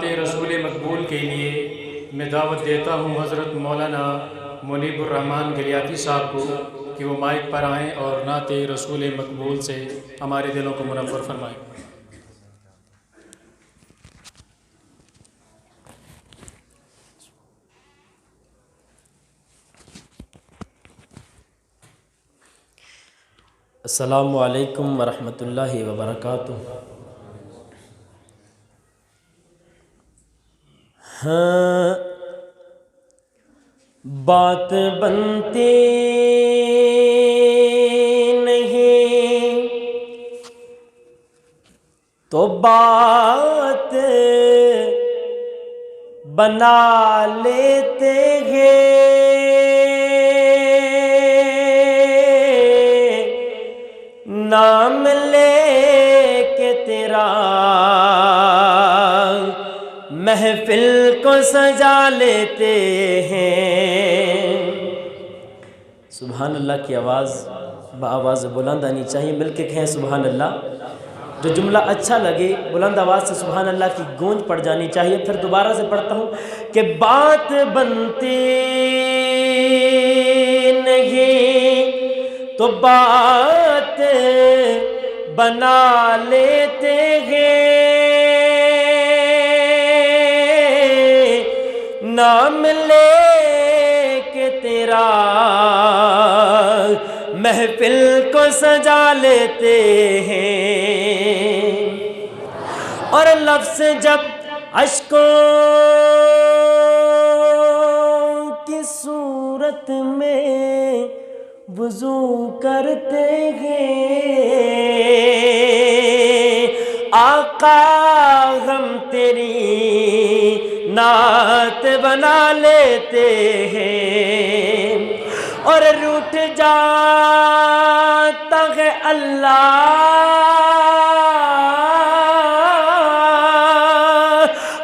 نعت رسول مقبول کے لیے میں دعوت دیتا ہوں حضرت مولانا منیب الرحمن گلیاتی صاحب کو کہ وہ مائک پر آئیں اور نعت رسول مقبول سے ہمارے دلوں کو منور فرمائیں۔ السلام علیکم ورحمۃ اللہ وبرکاتہ۔ ہاں بات بنتی نہیں تو بات بنا لیتے ہیں، نام لے کے تیرا محفل کو سجا لیتے ہیں۔ سبحان اللہ کی آواز بآواز بلند آنی چاہیے، مل کے کہیں سبحان اللہ۔ جو جملہ اچھا لگے بلند آواز سے سبحان اللہ کی گونج پڑ جانی چاہیے۔ پھر دوبارہ سے پڑھتا ہوں کہ بات بنتی نہیں تو بات بنا لیتے ہیں، نام لے کے تیرا محفل کو سجا لیتے ہیں، اور لفظ جب اشکوں کی صورت میں وضو کرتے ہیں، آقا ہم تیری نعت بنا لیتے ہیں، اور روٹھ جاتا ہے اللہ،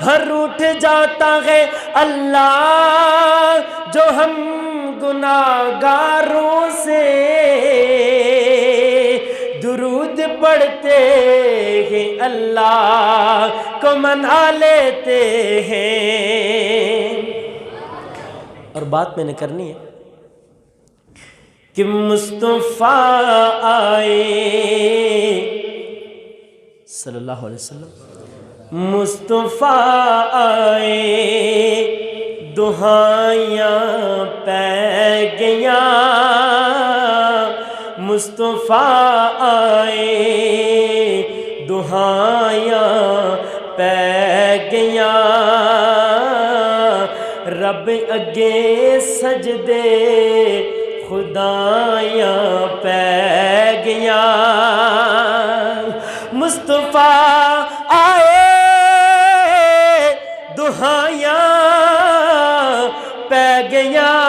ہر روٹھ جاتا ہے اللہ جو ہم گناہگاروں سے درود پڑھتے ہیں، اللہ کو منا لیتے ہیں۔ اور بات میں نے کرنی ہے کہ مصطفیٰ آئے صلی اللہ علیہ وسلم، مصطفیٰ آئے دہائیاں پہ گیاں، مصطفیٰ آئے دہائیاں پہ گیاں، رب اگے سجدے خدایاں پہ گیاں، مصطفیٰ آئے دہائیاں پہ گیاں،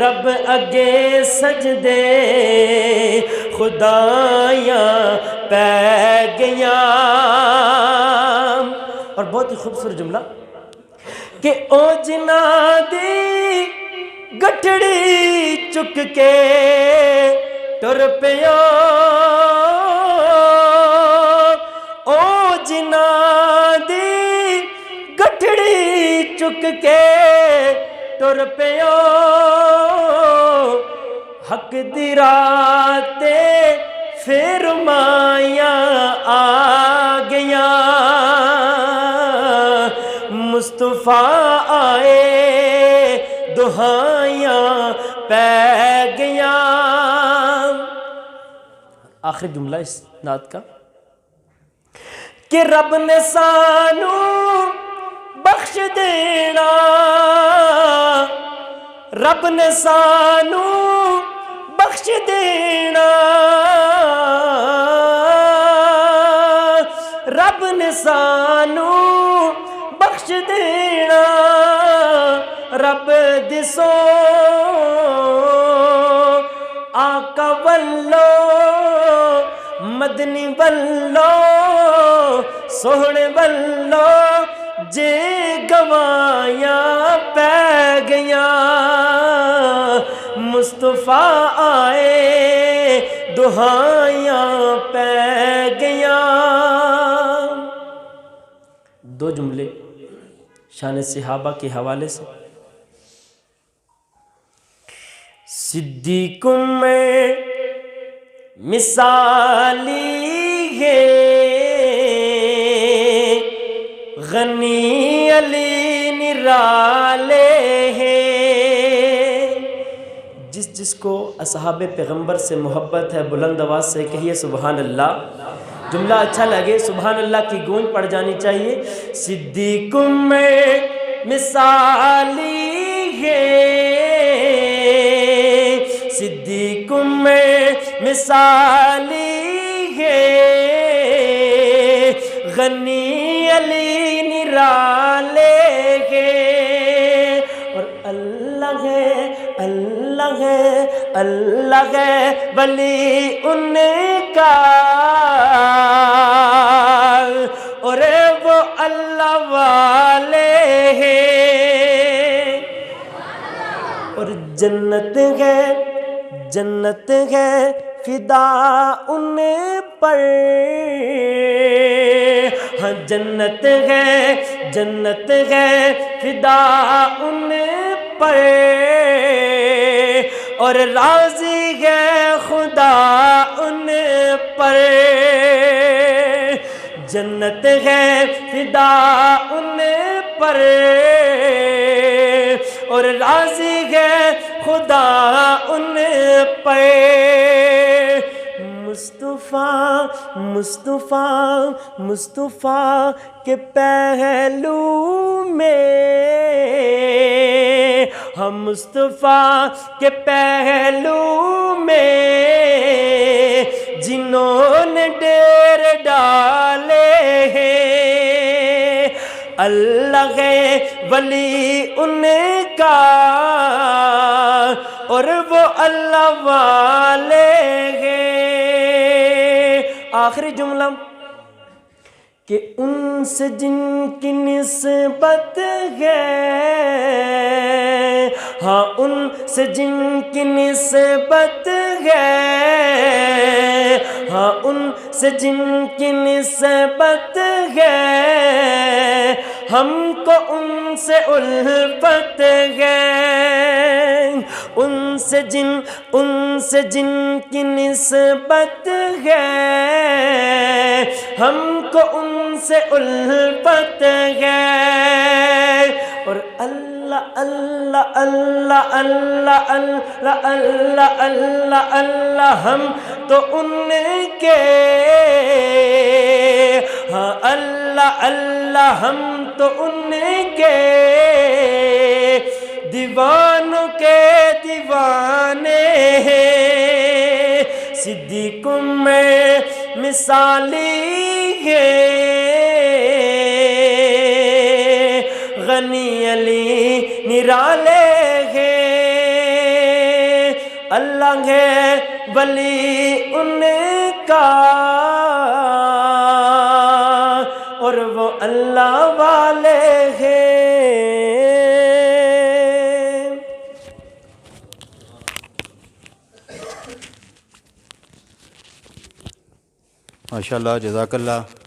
رب اگے سجدے خدایاں پہ گیاں۔ اور بہت ہی خوبصورت جملہ کہ او جنا دی گٹھڑی چک کے ٹر پیو، او جنا دی گٹھڑی چک کے ٹر پیو، حق دی راتے فرمایاں آ گیاں، مصطفیٰ آئے دہائیاں پہ گیاں۔ آخری جملہ اس نعت کا کہ رب نے سانو بخش دینا، رب نے سانو بخش دینا، رب نے سانو بخش دینا، رب دسو آقا ولو مدنی ولو سوہنے ولو جے گوایاں پہ گیاں، مصطفیٰ آئے دہائیاں پہ گیاں۔ دو جملے شان صحابہ کے حوالے سے. صدیق میں مثالی ہے غنی علی نرالے ہیں. جس کو اصحاب پیغمبر سے محبت ہے بلند آواز سے کہیے سبحان اللہ. جملہ اچھا لگے سبحان اللہ کی گونج پڑ جانی چاہیے. صدیق میں مثالی ہے صدیق میں مثالی ہے غنی علی نرالے ہیں. اور اللہ ہے اللہ ہے اللہ ہے ولی ان کا اور وہ اللہ والے ہیں. اور جنت ہے فدا ان پر. ہاں جنت ہے فدا ان پر اور راضی ہے خدا ان پر. جنت ہے فدا ان پر اور راضی ہے خدا ان پر. مصطفیٰ کے پہلو میں ہم مصطفیٰ کے پہلو میں جنہوں نے ڈیر ڈالے ہیں. اللہ ہے ولی ان کا اور وہ اللہ والے ہیں. آخری جملہ کہ ان سے جن کی نسبت ہے ہاں ان سے جن کی نسبت ہے ہاں ان سے جن کی نسبت ہے ہم کو ان سے الفت ہے. ان سے جن کی نسبت ہے ہم کو ان سے الفت ہے. اور اللہ اللہ اللہ اللہ اللہ اللہ اللہ اللہ ہم تو ان کے ہاں اللہ اللہ ہم تو ان کے دیوانوں کے دیوانے ہیں. صدیق میں مثالی ہے غنی علی نرالے ہیں. اللہ ہے ولی ان کا اور وہ اللہ والے ہیں. ماشاءاللہ جزاک اللہ.